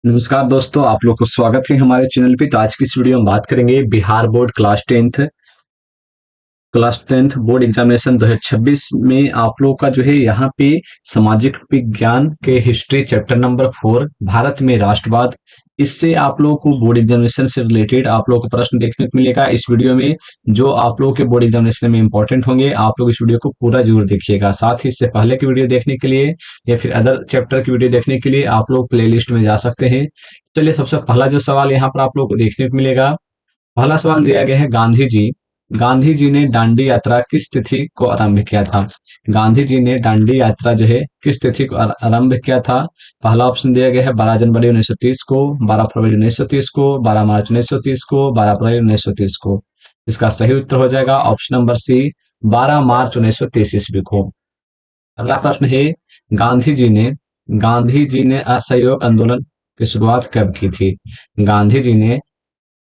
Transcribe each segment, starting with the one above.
नमस्कार दोस्तों, आप लोग को स्वागत है हमारे चैनल पे। तो आज की इस वीडियो में बात करेंगे Bihar board class tenth board examination 2026 में आप लोग का जो है यहाँ पे सामाजिक विज्ञान के हिस्ट्री चैप्टर नंबर 4 भारत में राष्ट्रवाद। इससे आप लोगों को बोर्ड एग्जामिनेशन से रिलेटेड आप लोगों को प्रश्न देखने को मिलेगा इस वीडियो में, जो आप लोगों के बोर्ड एग्जामिनेशन में इंपॉर्टेंट होंगे। आप लोग इस वीडियो को पूरा जरूर देखिएगा। साथ ही इससे पहले की वीडियो देखने के लिए या फिर अदर चैप्टर की वीडियो देखने के लिए आप लोग प्ले लिस्ट में जा सकते हैं। चलिए, सबसे पहला जो सवाल यहाँ पर आप लोग को देखने को मिलेगा, पहला सवाल दिया गया है, गांधी जी ने दांडी यात्रा किस तिथि को आरंभ किया था। गांधी जी ने दांडी यात्रा जो है किस तिथि को आरंभ किया था। पहला ऑप्शन दिया गया है 12 जनवरी 1930 को, 12 फरवरी 1930 को, 12 मार्च 1930 को, 12 अप्रैल 1930 को। इसका सही उत्तर हो जाएगा ऑप्शन नंबर सी, 12 मार्च 1930 ईस्वी को। अगला प्रश्न है, गांधी जी ने गांधी जी ने असहयोग आंदोलन की शुरुआत कब की थी। गांधी जी ने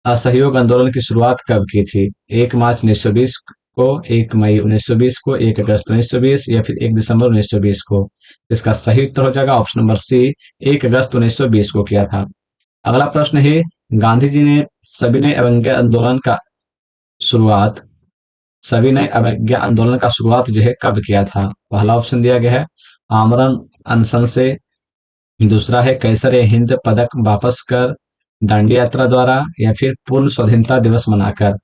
असहयोग आंदोलन की शुरुआत कब की थी। 1 मार्च 1920 को, 1 मई 1920 को, 1 अगस्त 1920 या फिर 1 दिसंबर 1920 को। इसका सही उत्तर हो जाएगा ऑप्शन नंबर सी, 1 अगस्त 1920 को किया था। अगला प्रश्न है, गांधी जी ने सविनय अवज्ञा आंदोलन का शुरुआत सविनय अवज्ञा आंदोलन का शुरुआत जो है कब किया था। पहला ऑप्शन दिया गया है आमरण अनशन से, दूसरा है कैसर ए हिंद पदक वापस कर, दांडी यात्रा द्वारा, या फिर पूर्ण स्वाधीनता दिवस मनाकर।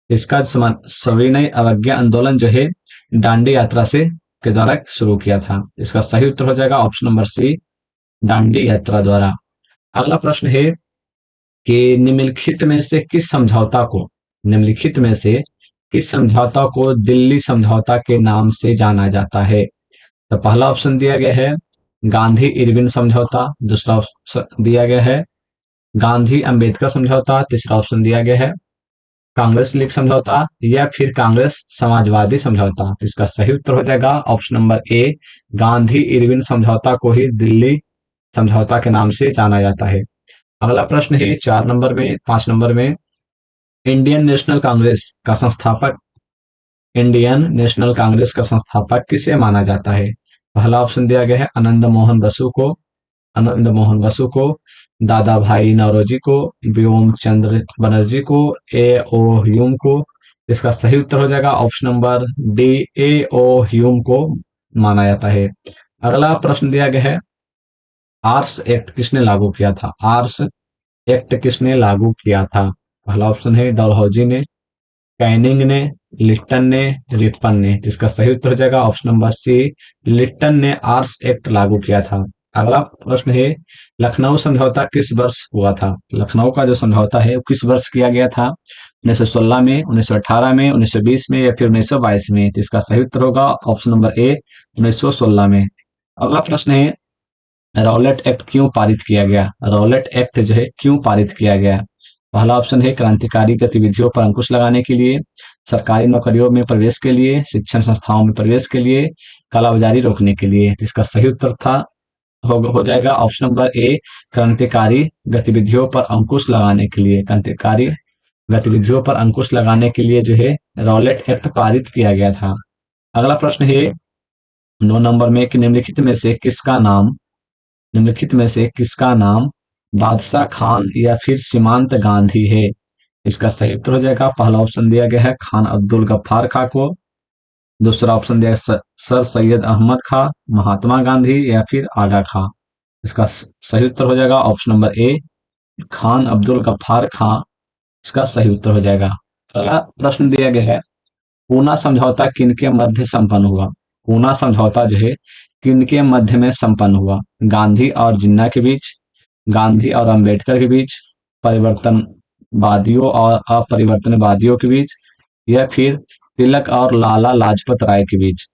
इसका सविनय अवज्ञा आंदोलन जो है दांडी यात्रा से के द्वारा शुरू किया था। इसका सही उत्तर हो जाएगा ऑप्शन नंबर सी, दांडी यात्रा द्वारा। अगला प्रश्न है कि निम्नलिखित में से किस समझौता को दिल्ली समझौता के नाम से जाना जाता है। तो पहला ऑप्शन दिया गया है गांधी इरविन समझौता, दूसरा ऑप्शन दिया गया है गांधी अंबेडकर समझौता, तीसरा ऑप्शन दिया गया है कांग्रेस लीग समझौता, या फिर कांग्रेस समाजवादी समझौता। तो इसका सही उत्तर हो जाएगा ऑप्शन नंबर ए, गांधी इरविन समझौता को ही दिल्ली समझौता के नाम से जाना जाता है। अगला प्रश्न है 5 नंबर में, इंडियन नेशनल कांग्रेस का संस्थापक इंडियन नेशनल कांग्रेस का संस्थापक किसे माना जाता है। पहला ऑप्शन दिया गया है आनंद मोहन बसु को, दादा भाई नौरोजी को, व्योम चंद्र बनर्जी को, ए ओ ह्यूम को। इसका सही उत्तर हो जाएगा ऑप्शन नंबर डी, ए ओ ह्यूम को माना जाता है। अगला प्रश्न दिया गया है, आर्स एक्ट किसने लागू किया था। आर्स एक्ट किसने लागू किया था। पहला ऑप्शन है डलहौजी ने, कैनिंग ने, लिट्टन ने, रिपन ने। इसका सही उत्तर हो जाएगा ऑप्शन नंबर सी, लिट्टन ने आर्स एक्ट लागू किया था। अगला प्रश्न है, लखनऊ समझौता किस वर्ष हुआ था। लखनऊ का जो समझौता है वो किस वर्ष किया गया था। 1916 में, 1918 में, 1920 में, या फिर 1922 में। तो इसका सही उत्तर होगा ऑप्शन नंबर ए, 1916 में। अगला प्रश्न है, रॉलेट एक्ट क्यों पारित किया गया। रॉलेट एक्ट जो है क्यों पारित किया गया। पहला ऑप्शन है क्रांतिकारी गतिविधियों पर अंकुश लगाने के लिए, सरकारी नौकरियों में प्रवेश के लिए, शिक्षण संस्थाओं में प्रवेश के लिए, कालाबाजारी रोकने के लिए। तो इसका सही उत्तर हो जाएगा ऑप्शन नंबर ए, क्रांतिकारी गतिविधियों पर अंकुश लगाने के लिए। क्रांतिकारी गतिविधियों पर अंकुश लगाने के लिए जो है रॉलेट एक्ट पारित किया गया था। अगला प्रश्न है 9 नंबर में कि निम्नलिखित में से किसका नाम बादशाह खान या फिर सीमांत गांधी है। इसका सही उत्तर हो जाएगा, पहला ऑप्शन दिया गया है खान अब्दुल गफ्फार खां को, दूसरा ऑप्शन दिया है सर सैयद अहमद खां, महात्मा गांधी, या फिर आगा खां। इसका सही उत्तर हो जाएगा option number A, Khan Abdul Ghaffar Khan. इसका सही उत्तर हो जाएगा। अगला प्रश्न दिया गया है, पूना समझौता किनके मध्य संपन्न हुआ। पूना समझौता जो है किनके मध्य में संपन्न हुआ। गांधी और जिन्ना के बीच, गांधी और अंबेडकर के बीच, परिवर्तनवादियों और अपरिवर्तनवादियों के बीच, या फिर तिलक और लाला लाजपत राय के बीच।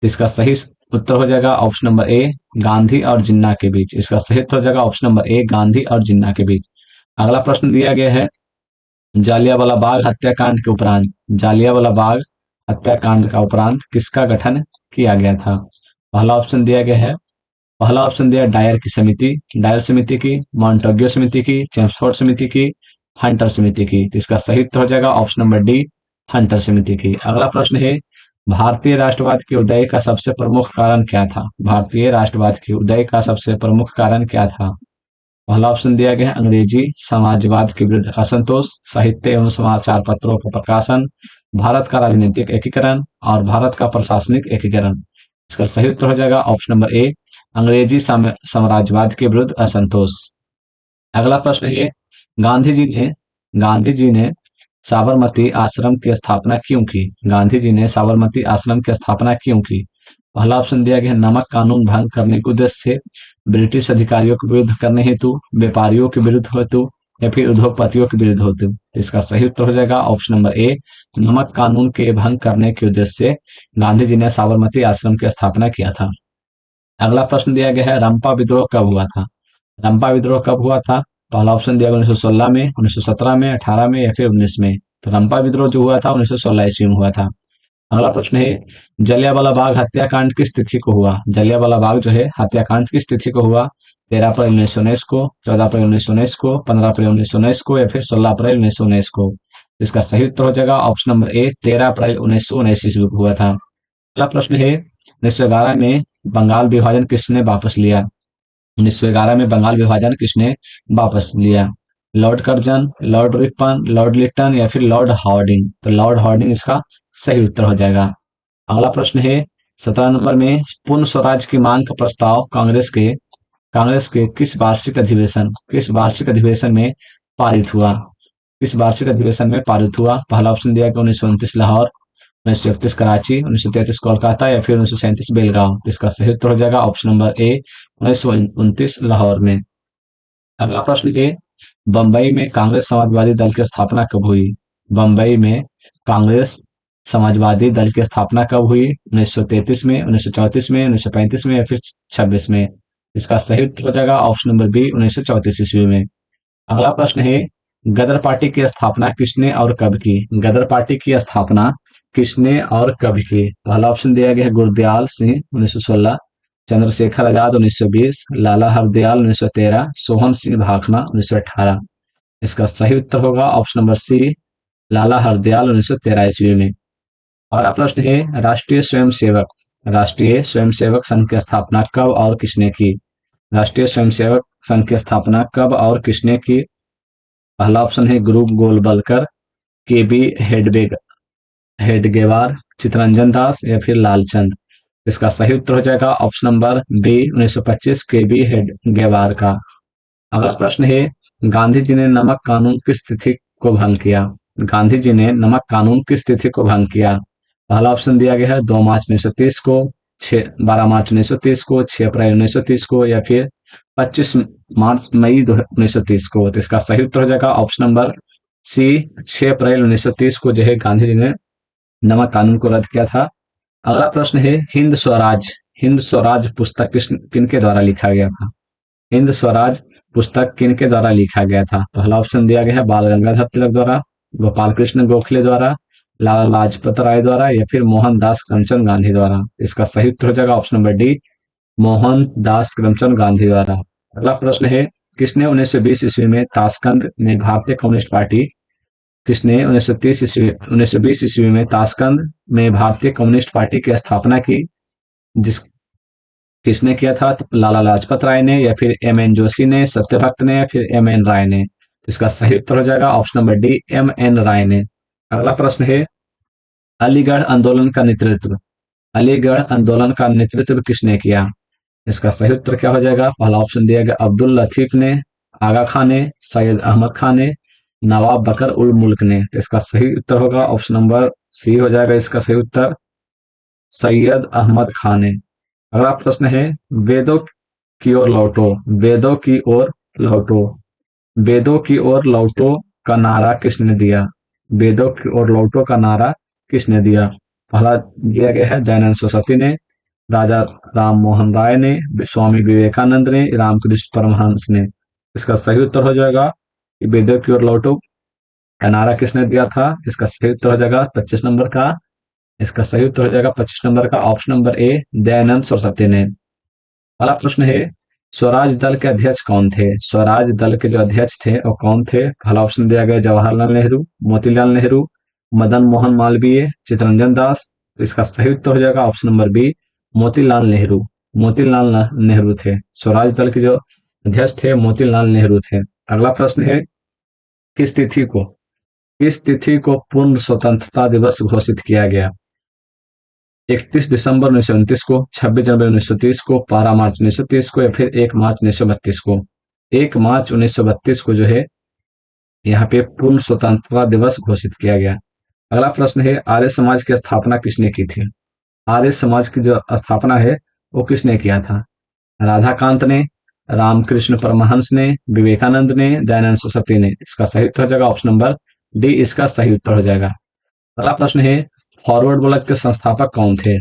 इसका सही उत्तर हो जाएगा ऑप्शन नंबर ए, गांधी और जिन्ना के बीच। इसका सही उत्तर हो जाएगा ऑप्शन नंबर ए, गांधी और जिन्ना के बीच। अगला प्रश्न दिया गया है, जालियांवाला बाग हत्याकांड के उपरांत किसका गठन किया गया था। पहला ऑप्शन दिया डायर समिति की, मॉन्टेग्यू समिति की, चेम्सफोर्ड समिति की, हंटर समिति की। तो इसका सही उत्तर हो जाएगा ऑप्शन नंबर डी, हंटर समिति की। अगला प्रश्न है, भारतीय राष्ट्रवाद के उदय का सबसे प्रमुख कारण क्या था। भारतीय राष्ट्रवाद के उदय का सबसे प्रमुख कारण क्या था। पहला ऑप्शन दिया गया है अंग्रेजी समाजवाद के विरुद्ध असंतोष, साहित्य एवं समाचार पत्रों का प्रकाशन, भारत का राजनीतिक एकीकरण और भारत का प्रशासनिक एकीकरण। इसका सही उत्तर हो जाएगा ऑप्शन नंबर ए, अंग्रेजी साम्राज्यवाद के विरुद्ध असंतोष। अगला प्रश्न है, गांधी जी ने साबरमती आश्रम की स्थापना क्यों की? गांधी जी ने साबरमती आश्रम की स्थापना क्यों की? पहला ऑप्शन दिया गया है नमक कानून भंग करने के उद्देश्य से, ब्रिटिश अधिकारियों के विरुद्ध करने हेतु, व्यापारियों के विरुद्ध हेतु या फिर उद्योगपतियों के विरुद्ध हेतु। इसका सही उत्तर हो जाएगा ऑप्शन नंबर ए, नमक कानून के भंग करने के उद्देश्य से गांधी जी ने साबरमती आश्रम की स्थापना किया था। अगला प्रश्न दिया गया है रंपा विद्रोह कब हुआ था? रंपा विद्रोह कब हुआ था? पहला ऑप्शन दिया गया 1916 में, 1917 में, 18 में या फिर 19 में। तो रंपा विद्रोह जो हुआ था 1916 ईस्वी में हुआ था। अगला प्रश्न है जलियांवाला बाग हत्याकांड किस तिथि को हुआ? जलियांवाला बाग जो है हत्याकांड किस तिथि को हुआ? 13 अप्रैल 1919 को, 14 अप्रैल 1919 को, 15 अप्रैल 1919 को या फिर 16 अप्रैल 1919 को। इसका सही उत्तर हो जाएगा ऑप्शन नंबर ए, 13 अप्रैल 1919 ईस्वी को हुआ था। अगला प्रश्न है 1911 में बंगाल विभाजन किसने वापस लिया? 1911 में बंगाल विभाजन किसने वापस लिया? Lord Curzon, Lord Ripon, Lord Lytton या फिर लॉर्ड हार्डिंग? तो लॉर्ड हार्डिंग इसका सही उत्तर हो जाएगा। अगला प्रश्न है 17 नंबर में पूर्ण स्वराज की मांग का प्रस्ताव कांग्रेस के किस वार्षिक अधिवेशन में पारित हुआ? किस वार्षिक अधिवेशन में पारित हुआ? पहला ऑप्शन दिया गया 1929 लाहौर, 1931 कराची, 1933 कोलकाता या फिर 1937 बेलगांव। इसका सही उत्तर हो जाएगा ऑप्शन नंबर ए, 1929 लाहौर में। अगला प्रश्न ए, बंबई में कांग्रेस समाजवादी दल की स्थापना कब हुई? बंबई में कांग्रेस समाजवादी दल की स्थापना कब हुई? 1933 में, 1934 में, 1935 में या फिर 26 में। इसका सही उत्तर हो जाएगा ऑप्शन नंबर बी, 1934 ईस्वी में। अगला प्रश्न है गदर पार्टी की स्थापना किसने और कब की? गदर पार्टी की स्थापना किसने और कब की? पहला ऑप्शन दिया गया है गुरदयाल सिंह 1916, चंद्रशेखर आजाद 1920, लाला हरदयाल 1913, सोहन सिंह भाखना 1918। इसका सही उत्तर होगा ऑप्शन नंबर सी, लाला हरदयाल 1913 ईस्वी में। और प्रश्न है राष्ट्रीय स्वयंसेवक संघ की स्थापना कब और किसने की? राष्ट्रीय स्वयंसेवक संघ की स्थापना कब और किसने की? पहला ऑप्शन है गुरु गोलवलकर, के बी हेडगेवार, चितरंजन दास या फिर लालचंद। इसका सही उत्तर हो जाएगा ऑप्शन नंबर बी, 1925 के बी हेडगेवार का। अगला प्रश्न है गांधी जी ने नमक कानून किस तिथि को भंग किया? गांधी जी ने नमक कानून किस तिथि को भंग किया? पहला ऑप्शन दिया गया है 2 मार्च 1930 को, 12 मार्च 1930 को, 6 अप्रैल 1930 को या फिर 25 मई 1930 को। तो इसका सही उत्तर हो जाएगा ऑप्शन नंबर सी, 6 अप्रैल 1930 को जो है गांधी जी ने नमक कानून को रद्द किया था। अगला प्रश्न है हिंद स्वराज पुस्तक किनके द्वारा लिखा गया था? हिंद स्वराज पुस्तक किनके द्वारा लिखा गया था? पहला ऑप्शन दिया गया है बाल गंगाधर तिलक द्वारा, गोपाल कृष्ण गोखले द्वारा, लाला लाजपत राय द्वारा या फिर मोहनदास करमचंद गांधी द्वारा। इसका सही उत्तर हो जाएगा option number D, Mohandas Karamchand Gandhi द्वारा। अगला प्रश्न है किसने 1920 ईस्वी में ताशकंद में भारतीय कम्युनिस्ट पार्टी किसने 1920 ईस्वी में ताशकंद में भारतीय कम्युनिस्ट पार्टी की स्थापना की? जिस किसने किया था? तो लाला लाजपत राय ने या फिर एम एन जोशी ने, सत्यभक्त ने या फिर एम एन राय ने। इसका सही उत्तर हो जाएगा option number D, M N Roy ने। अगला प्रश्न है अलीगढ़ आंदोलन का नेतृत्व अलीगढ़ आंदोलन का नेतृत्व किसने किया? इसका सही उत्तर क्या हो जाएगा? पहला ऑप्शन दिया गया अब्दुल लतीफ ने, आगा खान ने, सैयद अहमद खान ने, नवाब बकर उल मुल्क ने। तो इसका सही उत्तर होगा ऑप्शन नंबर सी हो जाएगा इसका सही उत्तर, सैयद अहमद खान ने। अगला प्रश्न है वेदों की ओर लौटो वेदों की ओर लौटो वेदों की ओर लौटो का नारा किसने दिया? वेदों की ओर लौटो का नारा किसने दिया? पहला दिया गया है दयानंद सरस्वती ने, राजा राम मोहन राय ने, स्वामी विवेकानंद ने, रामकृष्ण परमहंस ने। इसका सही उत्तर हो जाएगा कि वेदों की ओर लौटो का नारा किसने दिया था? इसका सही उत्तर हो जाएगा 25 नंबर का। इसका सही उत्तर हो जाएगा 25 नंबर का ऑप्शन नंबर ए, दयानंद सरस्वती ने। अगला प्रश्न है स्वराज दल के अध्यक्ष कौन थे? स्वराज दल के जो अध्यक्ष थे वो कौन थे? पहला ऑप्शन दिया गया जवाहरलाल नेहरू, मोतीलाल नेहरू, मदन मोहन मालवीय, चितरंजन दास। तो इसका सही उत्तर हो जाएगा option number B, Motilal Nehru. Motilal Nehru थे स्वराज दल के जो अध्यक्ष थे मोतीलाल नेहरू थे। अगला प्रश्न है, किस तिथि को किस तिथि को पूर्ण स्वतंत्रता दिवस घोषित किया गया? 31 दिसंबर 1929 को, 26 जनवरी 1930 को, 12 मार्च 1930 को, या फिर 1 मार्च 1932 को? 1 मार्च 1932 को जो है यहाँ पे पूर्ण स्वतंत्रता दिवस घोषित किया गया। अगला प्रश्न है, आर्य समाज की स्थापना किसने की थी? आर्य समाज की जो स्थापना है वो किसने किया था? राधाकांत ने, रामकृष्ण परमहंस ने, विवेकानंद ने, दयानंद सरस्वती ने? इसका सही उत्तर हो जाएगा ऑप्शन नंबर डी, इसका सही उत्तर हो जाएगा। अगला प्रश्न है, फॉरवर्ड ब्लॉक के संस्थापक कौन थे?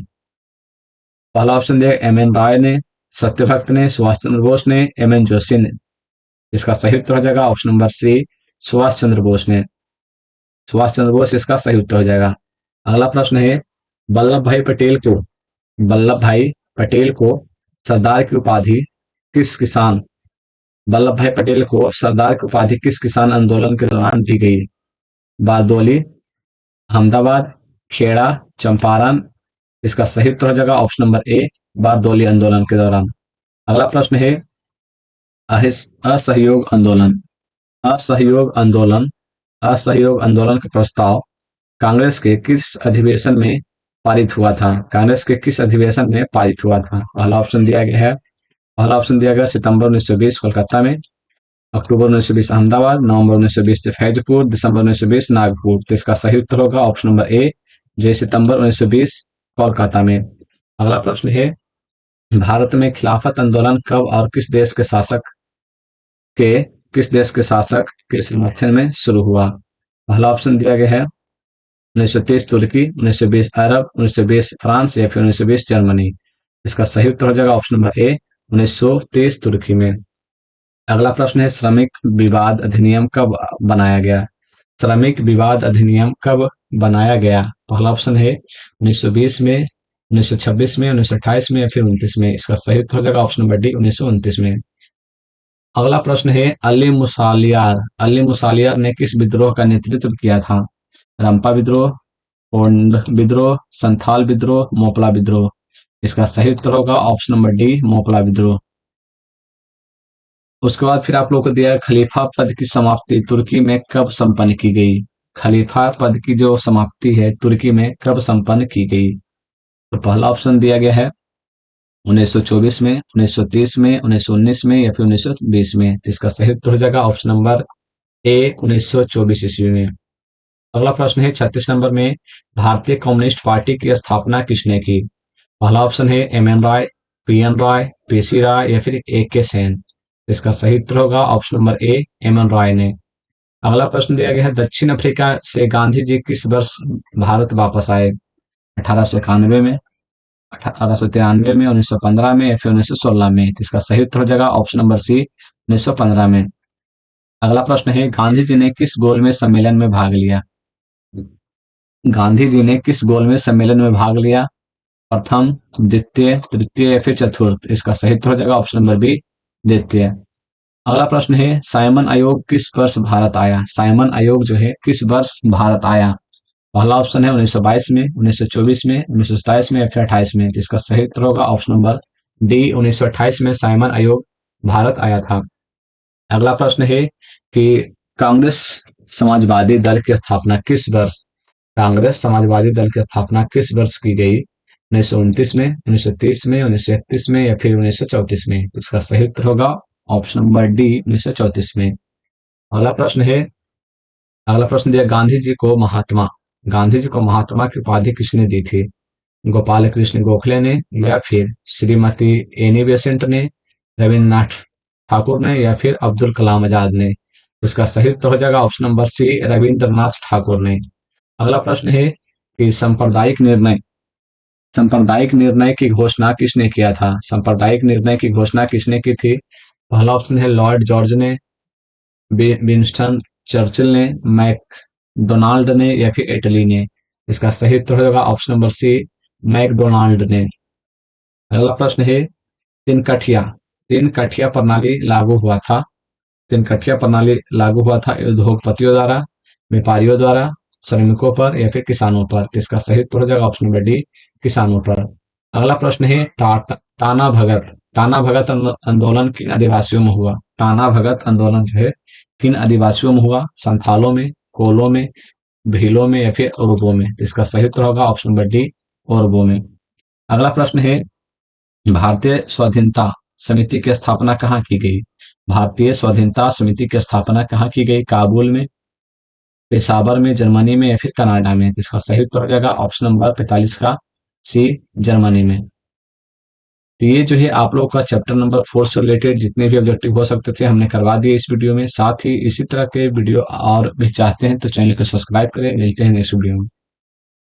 पहला ऑप्शन दिया एम एन राय ने, सत्यभक्त ने, सुभाष चंद्र बोस ने, एम एन जोशी ने? इसका सही उत्तर हो जाएगा ऑप्शन नंबर सी, सुभाष चंद्र बोस ने। सुभाष चंद्र बोस इसका सही उत्तर हो जाएगा। अगला प्रश्न है, वल्लभ भाई पटेल को वल्लभ भाई पटेल को सरदार की उपाधि किस किसान वल्लभ भाई पटेल को सरदार की उपाधि किस किसान आंदोलन के दौरान दी गई? बारदौली, अहमदाबाद, खेड़ा, चंपारण? इसका सही उत्तर हो जाएगा ऑप्शन नंबर ए, बारदौली आंदोलन के दौरान। अगला प्रश्न है, असहयोग आंदोलन असहयोग आंदोलन असहयोग आंदोलन का प्रस्ताव कांग्रेस के किस अधिवेशन में पारित हुआ था? कांग्रेस के किस अधिवेशन में पारित हुआ था? पहला ऑप्शन दिया गया सितंबर 1920 कोलकाता में, अक्टूबर 1920 अहमदाबाद, नवंबर 1920 फैजपुर, दिसंबर 1920 नागपुर? तो इसका सही उत्तर होगा ऑप्शन नंबर ए, जो सितंबर 1920 कोलकाता में। अगला प्रश्न है, भारत में खिलाफत आंदोलन कब और के किस देश के शासक के समर्थन में शुरू हुआ? पहला ऑप्शन दिया गया है 1930 तुर्की, 1920 अरब, 1920 फ्रांस, या फिर 1920 जर्मनी? इसका सही उत्तर हो जाएगा ऑप्शन नंबर ए, 1930 तुर्की में। अगला प्रश्न है, श्रमिक विवाद अधिनियम कब बनाया गया? श्रमिक विवाद अधिनियम कब बनाया गया? पहला ऑप्शन है 1920 में, 1926 में, 1928 में, या फिर 29 में? इसका सही उत्तर हो जाएगा ऑप्शन नंबर डी, 1929 में। अगला प्रश्न है, अली मुसालियार ने किस विद्रोह का नेतृत्व किया था? रंपा विद्रोह, ओंड विद्रोह, संथाल विद्रोह, मोपला विद्रोह? इसका सही उत्तर होगा ऑप्शन नंबर डी, मोपला विद्रोह। उसके बाद फिर आप लोगों को दिया है, खलीफा पद की समाप्ति तुर्की में कब संपन्न की गई? खलीफा पद की जो समाप्ति है तुर्की में कब संपन्न की गई? तो पहला ऑप्शन दिया गया है 1924 में, 1930 में, 1919 में, या फिर 1920 में? तो इसका सही उत्तर हो जाएगा ऑप्शन नंबर ए, 1924 ईस्वी में। अगला प्रश्न है 36 नंबर में, भारतीय कम्युनिस्ट पार्टी की स्थापना किसने की? पहला ऑप्शन है M N Roy, P N Roy, P C Roy, या फिर ए के सेन? इसका सही उत्तर होगा option number A, M N Roy ने। अगला प्रश्न दिया गया है, दक्षिण अफ्रीका से गांधी जी किस वर्ष भारत वापस आए? 1891 में, 1893 में, 1915 में, या फिर 1916 में? तो इसका सही उत्तर हो जाएगा ऑप्शन नंबर सी, 1915 में। अगला प्रश्न है, गांधी जी ने किस गोलमेज सम्मेलन में भाग लिया? गांधी जी ने किस गोलमेज सम्मेलन में भाग लिया? प्रथम, द्वितीय, तृतीय, या फिर चतुर्थ? इसका सही उत्तर हो जाएगा ऑप्शन नंबर बी, द्वितीय। अगला प्रश्न है, साइमन आयोग किस वर्ष भारत आया? साइमन आयोग जो है किस वर्ष भारत आया? पहला ऑप्शन है 1922 में, 1924 में, 1927 में, या फिर 28 में? इसका सही उत्तर होगा ऑप्शन नंबर डी, 1928 में साइमन आयोग भारत आया था। अगला प्रश्न है कि कांग्रेस समाजवादी दल की स्थापना किस वर्ष कांग्रेस समाजवादी दल की स्थापना किस वर्ष की गई? 1929 में, 1930 में, 1931 में, या फिर 1934 में? इसका सही उत्तर होगा ऑप्शन नंबर डी, 1934 में। अगला प्रश्न है अगला प्रश्न दिया, गांधी जी को महात्मा की उपाधि किसने दी थी? गोपाल कृष्ण गोखले ने, या फिर श्रीमती एनी बेसेंट ने, रविन्द्रनाथ ठाकुर ने, या फिर अब्दुल कलाम आजाद ने? इसका सही उत्तर हो जाएगा option number C, Rabindranath Thakur ने। अगला प्रश्न है कि सांप्रदायिक निर्णय की घोषणा किसने किया था? सांप्रदायिक निर्णय की घोषणा किसने की थी? पहला ऑप्शन है लॉर्ड जॉर्ज ने, विंस्टन चर्चिल ने, मैकडोनाल्ड ने, या फिर इटली ने? इसका सही उत्तर होगा ऑप्शन नंबर सी, मैकडोनाल्ड ने। अगला प्रश्न है, तीन कठिया प्रणाली लागू हुआ था उद्योगपतियों द्वारा, व्यापारियों द्वारा, श्रमिकों पर, या फिर किसानों पर? तो इसका सही उत्तर हो जाएगा ऑप्शन नंबर डी, किसानों पर। अगला प्रश्न है, टाना भगत आंदोलन किन आदिवासियों में हुआ? टाना भगत आंदोलन जो है किन आदिवासियों में हुआ? संथालों में, कोलों में, भीलों में या फिर अरबों में? तो इसका सही उत्तर होगा ऑप्शन नंबर डी, अरबों में। अगला प्रश्न है, भारतीय स्वाधीनता समिति की स्थापना कहाँ की गई? भारतीय स्वाधीनता समिति की स्थापना कहाँ की गई? काबुल में, पेशावर में, जर्मनी में या फिर कनाडा में? तो इसका सही उत्तर हो जाएगा ऑप्शन नंबर 45 का सी, जर्मनी में। तो ये जो है आप लोगों का चैप्टर नंबर 4 से रिलेटेड जितने भी ऑब्जेक्टिव हो सकते थे हमने करवा दिए इस वीडियो में। साथ ही इसी तरह के वीडियो और भी चाहते हैं तो चैनल को सब्सक्राइब करें। मिलते हैं नेक्स्ट वीडियो में।